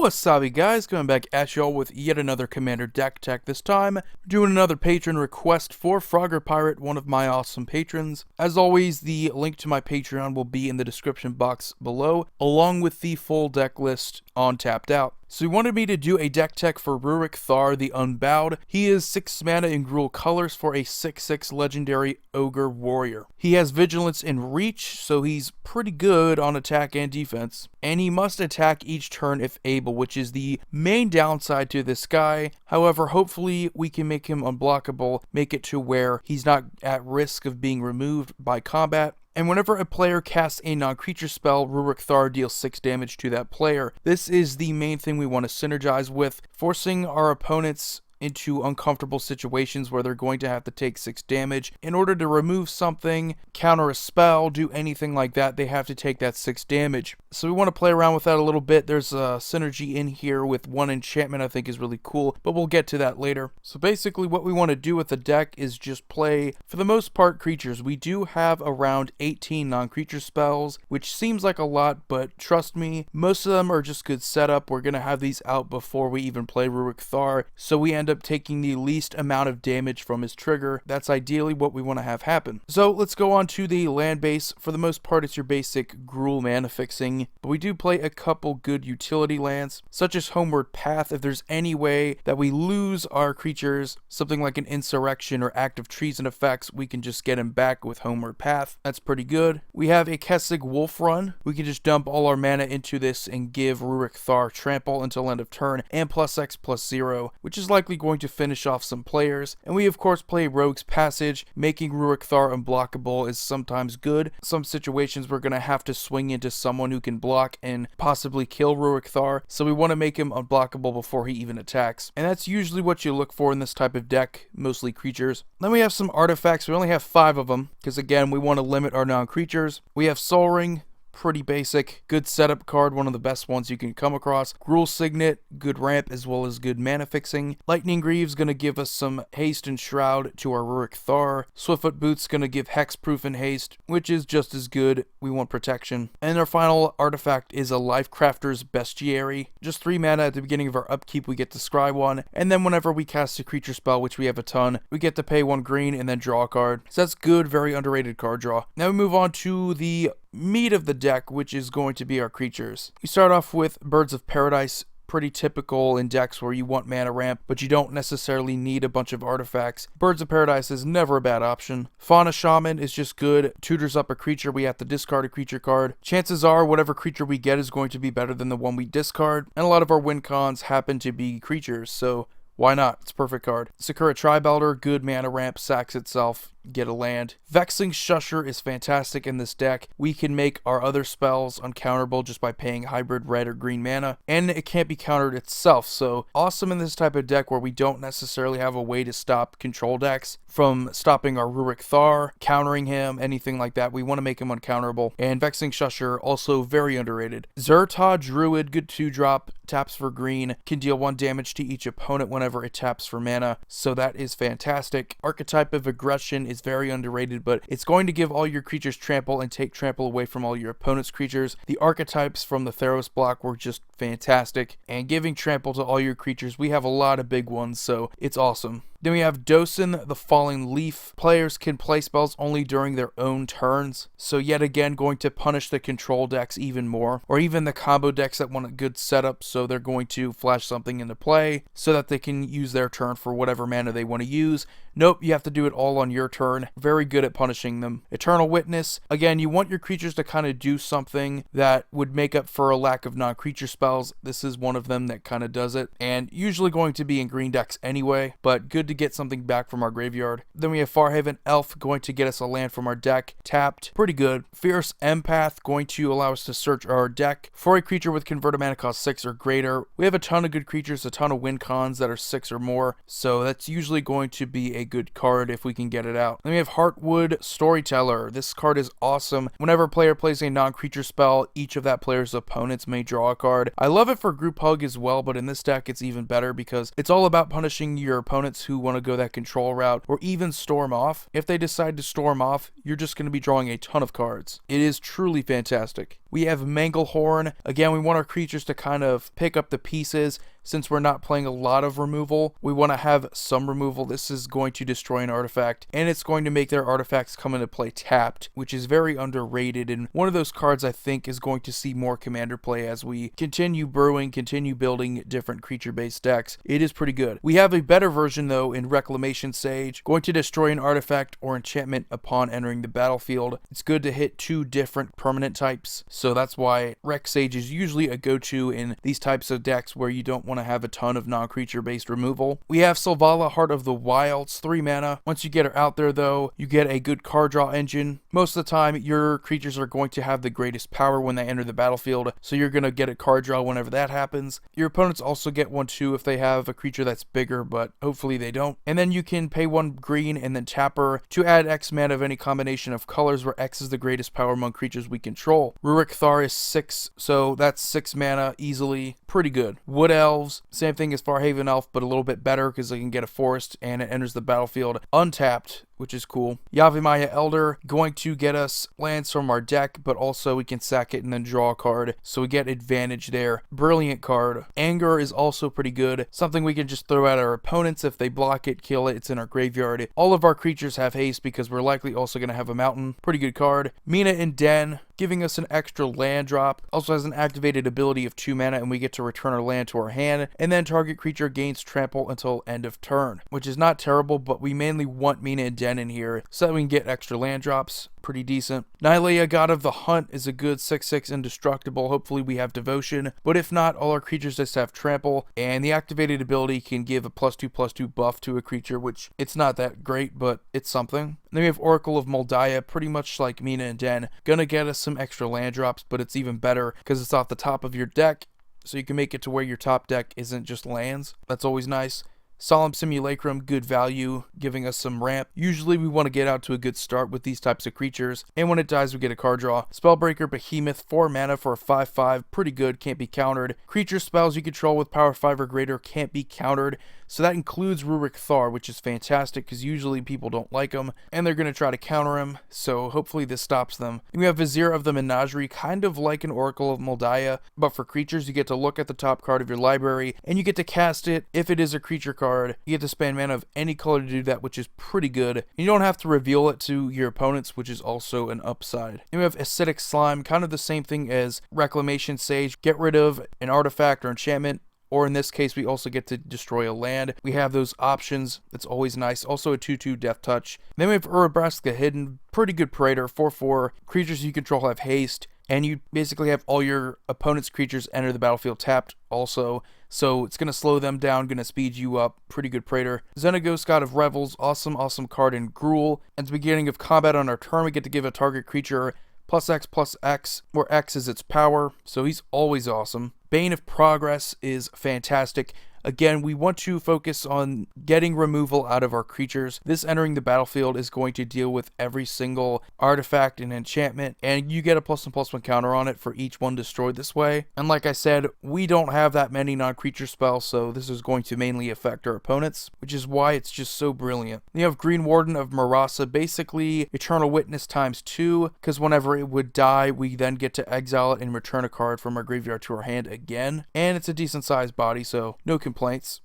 Wasabi guys, coming back at y'all with yet another Commander deck tech. This time, doing another patron request for Frogger Pirate, one of my awesome patrons. As always, the link to my Patreon will be in the description box below, along with the full deck list on Tapped Out. So he wanted me to do a deck tech for Ruric Thar, the Unbowed. He is 6 mana in Gruul colors for a 6/6 legendary ogre warrior. He has vigilance and reach, so he's pretty good on attack and defense. And he must attack each turn if able, which is the main downside to this guy. However, hopefully we can make him unblockable, make it to where he's not at risk of being removed by combat. And whenever a player casts a non-creature spell, Ruric Thar deals 6 damage to that player. This is the main thing we want to synergize with, forcing our opponents into uncomfortable situations where they're going to have to take 6 damage. In order to remove something, counter a spell, do anything like that, they have to take that 6 damage. So we want to play around with that a little bit. There's a synergy in here with one enchantment I think is really cool, but we'll get to that later. So basically what we want to do with the deck is just play, for the most part, creatures. We do have around 18 non-creature spells, which seems like a lot, but trust me, most of them are just good setup. We're going to have these out before we even play Ruric Thar, so we end up taking the least amount of damage from his trigger. That's ideally what we want to have happen. So let's go on to the land base. For the most part, it's your basic Gruul mana fixing, but we do play a couple good utility lands, such as Homeward Path. If there's any way that we lose our creatures, something like an Insurrection or Act of Treason effects, we can just get him back with Homeward Path. That's pretty good. We have a Kecak Wolf Run. We can just dump all our mana into this and give Ruric Thar trample until end of turn and +X/+0, which is likely going to finish off some players. And we of course play Rogue's Passage. Making Ruric Thar unblockable is sometimes good. Some situations we're going to have to swing into someone who can block and possibly kill Ruric Thar, so we want to make him unblockable before he even attacks. And that's usually what you look for in this type of deck, mostly creatures. Then we have some artifacts. We only have 5 of them, because again, we want to limit our non-creatures. We have Soul Ring. Pretty basic, good setup card, one of the best ones you can come across. Gruul Signet, good ramp as well as good mana fixing. Lightning Greaves gonna give us some haste and shroud to our Ruric Thar. Swiftfoot Boots gonna give hexproof and haste, which is just as good. We want protection. And our final artifact is a Lifecrafter's Bestiary. Just 3 mana at the beginning of our upkeep, we get to scry 1, and then whenever we cast a creature spell, which we have a ton, we get to pay 1 green and then draw a card. So that's good, very underrated card draw. Now we move on to the meat of the deck, which is going to be our creatures. We start off with Birds of Paradise. Pretty typical in decks where you want mana ramp, but you don't necessarily need a bunch of artifacts. Birds of Paradise is never a bad option. Fauna Shaman is just good. Tutors up a creature, we have to discard a creature card. Chances are whatever creature we get is going to be better than the one we discard, and a lot of our win cons happen to be creatures, so why not? It's a perfect card. Sakura Tribelder, good mana ramp, sacks itself, get a land. Vexing Shusher is fantastic in this deck. We can make our other spells uncounterable just by paying hybrid red or green mana, and it can't be countered itself, so awesome in this type of deck where we don't necessarily have a way to stop control decks from stopping our Ruric Thar, countering him, anything like that. We want to make him uncounterable. And Vexing Shusher, also very underrated. Zerta Druid, good 2-drop, taps for green, can deal 1 damage to each opponent whenever it taps for mana, so that is fantastic. Archetype of Aggression is very underrated, but it's going to give all your creatures trample and take trample away from all your opponent's creatures. The archetypes from the Theros block were just fantastic, and giving trample to all your creatures, we have a lot of big ones, so it's awesome. Then we have Dosin, the Falling Leaf. Players can play spells only during their own turns, so yet again going to punish the control decks even more, or even the combo decks that want a good setup, so they're going to flash something into play so that they can use their turn for whatever mana they want to use. Nope, you have to do it all on your turn. Very good at punishing them. Eternal Witness, again, you want your creatures to kind of do something that would make up for a lack of non-creature spells. This is one of them that kind of does it, and usually going to be in green decks anyway, but good to get something back from our graveyard. Then we have Farhaven Elf, going to get us a land from our deck, tapped, pretty good. Fierce Empath, going to allow us to search our deck for a creature with converted mana cost 6 or greater. We have a ton of good creatures, a ton of win cons that are 6 or more, so that's usually going to be a good card if we can get it out. Then we have Heartwood Storyteller. This card is awesome. Whenever a player plays a non-creature spell, each of that player's opponents may draw a card. I love it for group hug as well, but in this deck it's even better because it's all about punishing your opponents who want to go that control route, or even storm off. If they decide to storm off, you're just going to be drawing a ton of cards. It is truly fantastic. We have Manglehorn. Again, we want our creatures to kind of pick up the pieces. Since we're not playing a lot of removal, we want to have some removal. This is going to destroy an artifact, and it's going to make their artifacts come into play tapped, which is very underrated, and one of those cards I think is going to see more commander play as we continue brewing, continue building different creature-based decks. It is pretty good. We have a better version, though, in Reclamation Sage, going to destroy an artifact or enchantment upon entering the battlefield. It's good to hit 2 different permanent types, so that's why Rec Sage is usually a go-to in these types of decks where you don't want to have a ton of non-creature based removal. We have Selvala, Heart of the Wilds, 3 mana. Once you get her out there though, you get a good card draw engine. Most of the time, your creatures are going to have the greatest power when they enter the battlefield, so you're going to get a card draw whenever that happens. Your opponents also get one too if they have a creature that's bigger, but hopefully they don't. And then you can pay 1 green and then tap her to add X mana of any combination of colors where X is the greatest power among creatures we control. Ruric Thar is 6, so that's 6 mana easily. Pretty good. Wood Elves, same thing as Farhaven Elf, but a little bit better because they can get a forest and it enters the battlefield untapped, which is cool. Yavimaya Elder, going to get us lands from our deck, but also we can sack it and then draw a card, so we get advantage there. Brilliant card. Anger is also pretty good. Something we can just throw at our opponents. If they block it, kill it. It's in our graveyard. All of our creatures have haste because we're likely also going to have a mountain. Pretty good card. Mina and Den, giving us an extra land drop. Also has an activated ability of 2 mana, and we get to return our land to our hand, and then target creature gains trample until end of turn, which is not terrible, but we mainly want Mina and Den in here so that we can get extra land drops. Pretty decent. Nylea, God of the Hunt, is a good 6/6 indestructible. Hopefully we have Devotion, but if not, all our creatures just have trample, and the activated ability can give a +2/+2 buff to a creature, which it's not that great, but it's something. And then we have Oracle of Moldiah, pretty much like Mina and Den. Gonna get us some extra land drops, but it's even better because it's off the top of your deck, so you can make it to where your top deck isn't just lands. That's always nice. Solemn Simulacrum, good value, giving us some ramp. Usually we want to get out to a good start with these types of creatures, and when it dies we get a card draw. Spellbreaker Behemoth, 4 mana for a 5/5, pretty good, can't be countered. Creature spells you control with power 5 or greater can't be countered, so that includes Ruric Thar, which is fantastic because usually people don't like him, and they're going to try to counter him, so hopefully this stops them. And we have Vizier of the Menagerie, kind of like an Oracle of Moldiah, but for creatures you get to look at the top card of your library, and you get to cast it. If it is a creature card, you get to spend mana of any color to do that, which is pretty good. And you don't have to reveal it to your opponents, which is also an upside. And we have Acidic Slime, kind of the same thing as Reclamation Sage. Get rid of an artifact or enchantment, or in this case we also get to destroy a land. We have those options. That's always nice. Also a 2/2 Death Touch. Then we have Urabraska Hidden, pretty good Praetor, 4/4. Creatures you control have haste, and you basically have all your opponent's creatures enter the battlefield tapped also, so it's going to slow them down, going to speed you up. Pretty good Praetor. Xenagos, God of Revels, awesome card in Gruul. At the beginning of combat on our turn, we get to give a target creature +X/+X, where X is its power, so he's always awesome. Bane of Progress is fantastic. Again, we want to focus on getting removal out of our creatures. This entering the battlefield is going to deal with every single artifact and enchantment, and you get a +1/+1 counter on it for each one destroyed this way. And like I said, we don't have that many non-creature spells, so this is going to mainly affect our opponents, which is why it's just so brilliant. You have Green Warden of Marasa, basically Eternal Witness ×2, because whenever it would die, we then get to exile it and return a card from our graveyard to our hand again. And it's a decent sized body, so no complaints.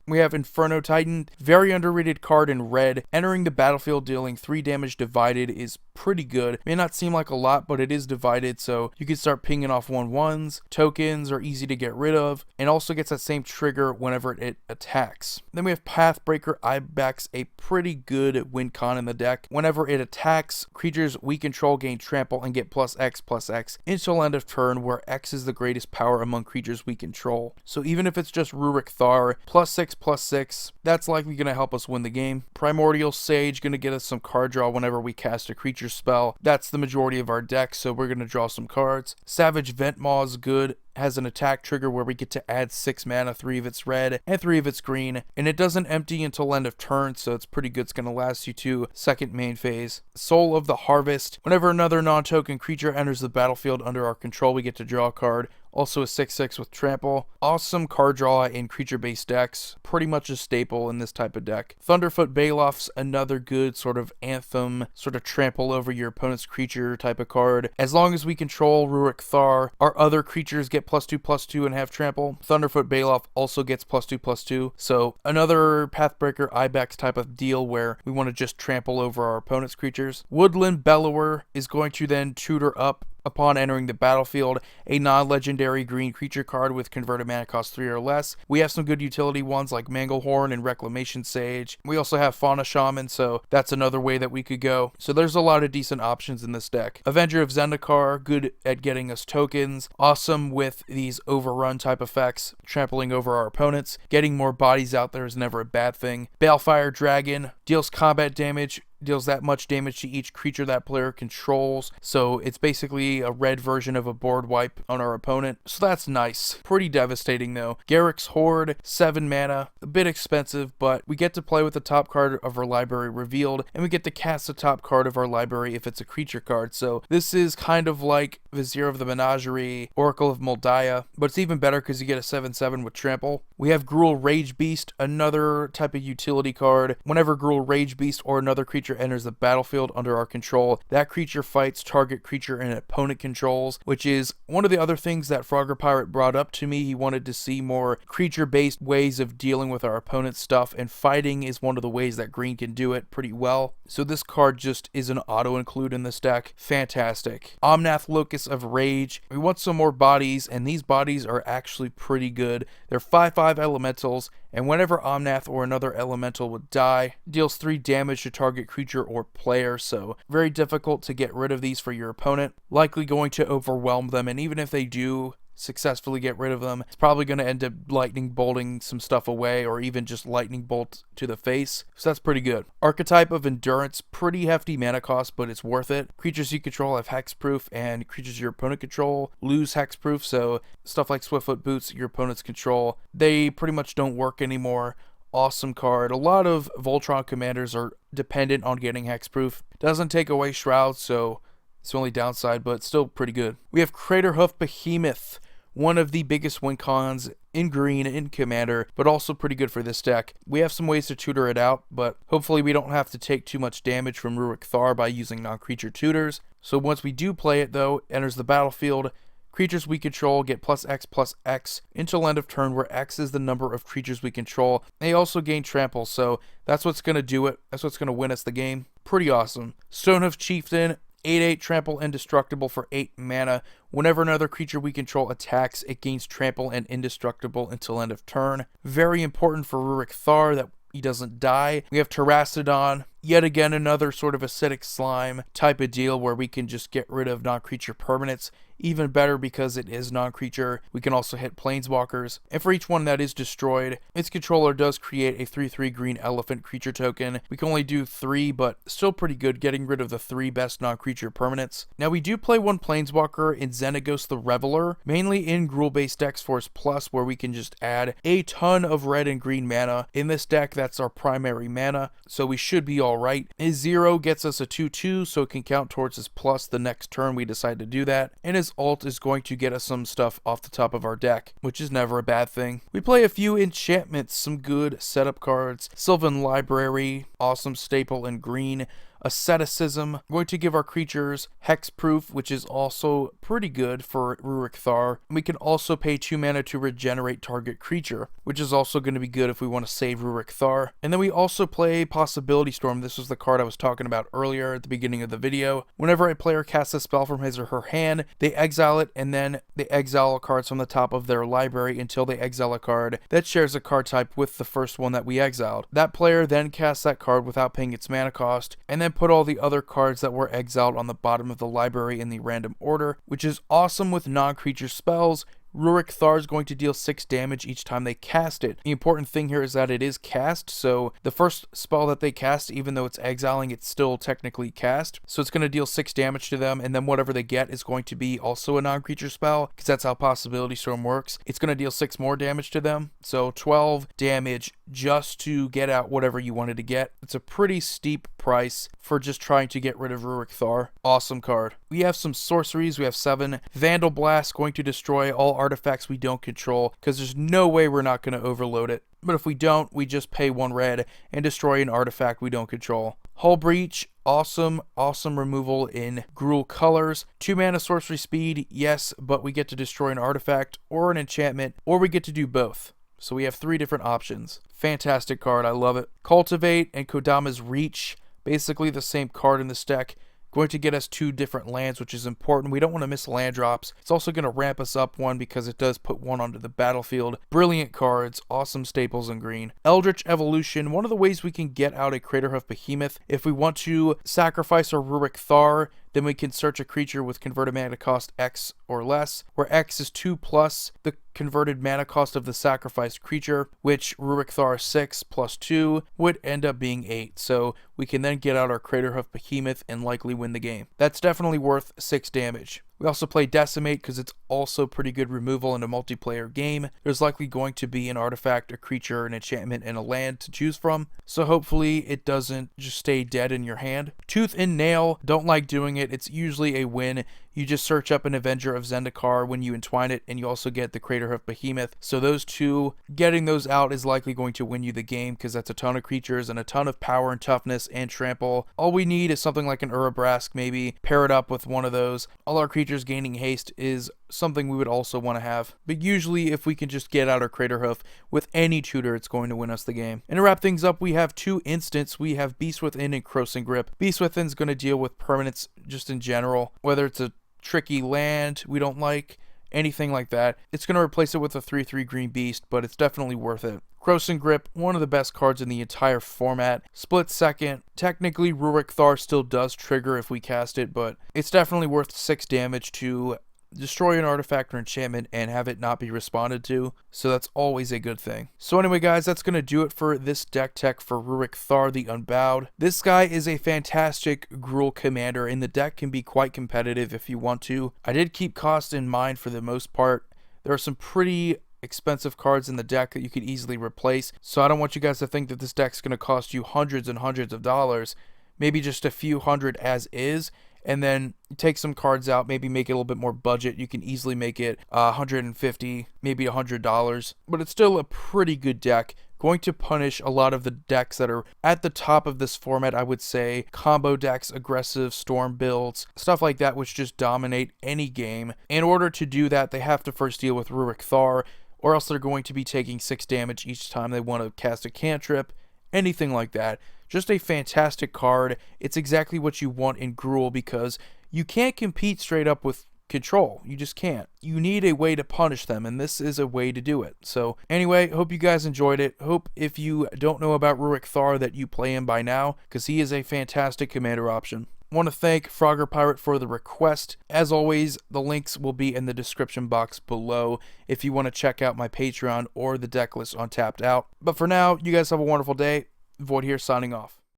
We have Inferno Titan, very underrated card in red. Entering the battlefield dealing 3 damage divided is pretty good. May not seem like a lot, but it is divided, so you can start pinging off 1/1s. Tokens are easy to get rid of, and also gets that same trigger whenever it attacks. Then we have Pathbreaker Ibex, a pretty good win con in the deck. Whenever it attacks, creatures we control gain trample and get +X/+X until end of turn, where X is the greatest power among creatures we control. So even if it's just Ruric Thar, +6/+6, that's likely going to help us win the game. Primordial Sage, going to get us some card draw whenever we cast a creature spell. That's the majority of our deck, so we're going to draw some cards. Savage Ventmaw is good. Has an attack trigger where we get to add 6 mana, 3 of it's red and 3 of it's green, and it doesn't empty until end of turn, so it's pretty good. It's going to last you to second main phase. Soul of the Harvest, whenever another non-token creature enters the battlefield under our control, we get to draw a card. Also a 6/6 with trample. Awesome card draw in creature-based decks. Pretty much a staple in this type of deck. Thunderfoot Baloff's another good sort of anthem, sort of trample over your opponent's creature type of card. As long as we control Ruric Thar, our other creatures get +2/+2 and have trample. Thunderfoot Baloff also gets +2/+2. So another Pathbreaker Ibex type of deal where we want to just trample over our opponent's creatures. Woodland Bellower is going to then tutor up upon entering the battlefield, a non-legendary green creature card with converted mana cost 3 or less. We have some good utility ones like Manglehorn and Reclamation Sage. We also have Fauna Shaman, so that's another way that we could go. So there's a lot of decent options in this deck. Avenger of Zendikar, good at getting us tokens. Awesome with these overrun type effects, trampling over our opponents. Getting more bodies out there is never a bad thing. Balefire Dragon deals combat damage, deals that much damage to each creature that player controls, so it's basically a red version of a board wipe on our opponent, so that's nice. Pretty devastating though. Garruk's Horde, 7 mana, a bit expensive, but we get to play with the top card of our library revealed, and we get to cast the top card of our library if it's a creature card, so this is kind of like Vizier of the Menagerie, Oracle of Moldiah, but it's even better because you get a 7/7 with trample. We have Gruul Rage Beast, another type of utility card. Whenever Gruul Rage Beast or another creature enters the battlefield under our control, that creature fights target creature an opponent controls, which is one of the other things that Frogger Pirate brought up to me. He wanted to see more creature-based ways of dealing with our opponent's stuff, and fighting is one of the ways that green can do it pretty well. So this card just is an auto-include in this deck. Fantastic. Omnath Locus of Rage. We want some more bodies, and these bodies are actually pretty good. They're 5/5 elementals, and whenever Omnath or another elemental would die, deals 3 damage to target creature or player, so very difficult to get rid of these for your opponent. Likely going to overwhelm them, and even if they do successfully get rid of them, it's probably going to end up lightning bolting some stuff away, or even just lightning bolt to the face, so that's pretty good. Archetype of Endurance, pretty hefty mana cost, but it's worth it. Creatures you control have hexproof, and creatures your opponent control lose hexproof, so stuff like Swiftfoot Boots your opponents control, they pretty much don't work anymore. Awesome card. A lot of Voltron commanders are dependent on getting hexproof. Doesn't take away Shroud, so it's the only downside, but still pretty good. We have Craterhoof Behemoth, one of the biggest win cons in green in Commander, but also pretty good for this deck. We have some ways to tutor it out, but hopefully we don't have to take too much damage from Ruric Thar by using non-creature tutors. So once we do play it though, enters the battlefield, creatures we control get +X/+X until end of turn, where X is the number of creatures we control. They also gain trample, so that's what's going to do it. That's what's going to win us the game. Pretty awesome. Stonehoof Chieftain, 8/8 trample indestructible for 8 mana. Whenever another creature we control attacks, it gains trample and indestructible until end of turn. Very important for Ruric Thar that he doesn't die. We have Terrastodon, yet again another sort of acidic slime type of deal where we can just get rid of non-creature permanents. Even better because it is non-creature. We can also hit planeswalkers, and for each one that is destroyed, its controller does create a 3/3 green elephant creature token. We can only do 3, but still pretty good getting rid of the 3 best non-creature permanents. Now we do play one planeswalker in Xenagos the Reveler, mainly in Gruul-based decks Force Plus, where we can just add a ton of red and green mana. In this deck, that's our primary mana, so we should be alright. His 0 gets us a 2/2, so it can count towards his plus the next turn we decide to do that, and his ult is going to get us some stuff off the top of our deck, which is never a bad thing. We play a few enchantments, some good setup cards. Sylvan Library, awesome staple in green. Asceticism, going to give our creatures hexproof, which is also pretty good for Ruric Thar. We can also pay 2 mana to regenerate target creature, which is also going to be good if we want to save Ruric Thar. And then we also play Possibility Storm. This was the card I was talking about earlier at the beginning of the video. Whenever a player casts a spell from his or her hand, they exile it, and then they exile cards from the top of their library until they exile a card that shares a card type with the first one that we exiled. That player then casts that card without paying its mana cost, and then put all the other cards that were exiled on the bottom of the library in the random order, which is awesome with non-creature spells. Ruric Thar is going to deal 6 damage each time they cast it. The important thing here is that it is cast, so the first spell that they cast, even though it's exiling, it's still technically cast. So it's going to deal 6 damage to them, and then whatever they get is going to be also a non-creature spell, because that's how Possibility Storm works. It's going to deal 6 more damage to them, so 12 damage just to get out whatever you wanted to get. It's a pretty steep price for just trying to get rid of Ruric Thar. Awesome card. We have some sorceries. We have 7. Vandal Blast, going to destroy all artifacts we don't control, because there's no way we're not going to overload it. But if we don't, we just pay 1 red and destroy an artifact we don't control. Hull Breach, awesome removal in Gruul colors. 2 mana sorcery speed, yes, but we get to destroy an artifact or an enchantment, or we get to do both. So we have 3 different options. Fantastic card, I love it. Cultivate and Kodama's Reach, basically the same card in this deck. Going to get us 2 different lands, which is important. We don't want to miss land drops. It's also going to ramp us up 1 because it does put 1 onto the battlefield. Brilliant cards, awesome staples in green. Eldritch Evolution, one of the ways we can get out a Craterhoof Behemoth. If we want to sacrifice our Ruric Thar, then we can search a creature with converted mana cost X or less, where X is 2 plus the converted mana cost of the sacrificed creature, which Ruric Thar 6 plus 2 would end up being 8. So we can then get out our Craterhoof Behemoth and likely win the game. That's definitely worth 6 damage. We also play Decimate because it's also pretty good removal in a multiplayer game. There's likely going to be an artifact, a creature, an enchantment, and a land to choose from, so hopefully it doesn't just stay dead in your hand. Tooth and Nail, don't like doing it. It's usually a win. You just search up an Avenger of Zendikar when you entwine it, and you also get the Craterhoof Behemoth. So those 2, getting those out is likely going to win you the game because that's a ton of creatures and a ton of power and toughness and trample. All we need is something like an Urabrask, maybe pair it up with one of those. All our creatures gaining haste is something we would also want to have. But usually if we can just get out our Craterhoof with any tutor, it's going to win us the game. And to wrap things up, we have 2 instants. We have Beast Within and Crossing Grip. Beast Within's going to deal with permanents just in general, whether it's a tricky land we don't like, anything like that. It's going to replace it with a 3/3 green beast, but it's definitely worth it. Crossing Grip, one of the best cards in the entire format. Split second. Technically, Ruric Thar still does trigger if we cast it, but it's definitely worth 6 damage to destroy an artifact or enchantment and have it not be responded to, so that's always a good thing. So anyway guys, that's going to do it for this deck tech for Ruric Thar the Unbowed. This guy is a fantastic Gruul commander, and the deck can be quite competitive if you want to. I did keep cost in mind for the most part. There are some pretty expensive cards in the deck that you could easily replace, so I don't want you guys to think that this deck's going to cost you hundreds and hundreds of dollars. Maybe just a few hundred as is, and then take some cards out, maybe make it a little bit more budget. You can easily make it $150, maybe $100, but it's still a pretty good deck. Going to punish a lot of the decks that are at the top of this format, I would say. Combo decks, aggressive storm builds, stuff like that, which just dominate any game. In order to do that, they have to first deal with Ruric Thar, or else they're going to be taking 6 damage each time they want to cast a cantrip, anything like that. Just a fantastic card. It's exactly what you want in Gruul because you can't compete straight up with control. You just can't. You need a way to punish them, and this is a way to do it. So anyway, hope you guys enjoyed it. Hope if you don't know about Ruric Thar that you play him by now, because he is a fantastic commander option. Want to thank Frogger Pirate for the request. As always, the links will be in the description box below if you want to check out my Patreon or the deck list on Tapped Out. But for now, you guys have a wonderful day. Void here signing off.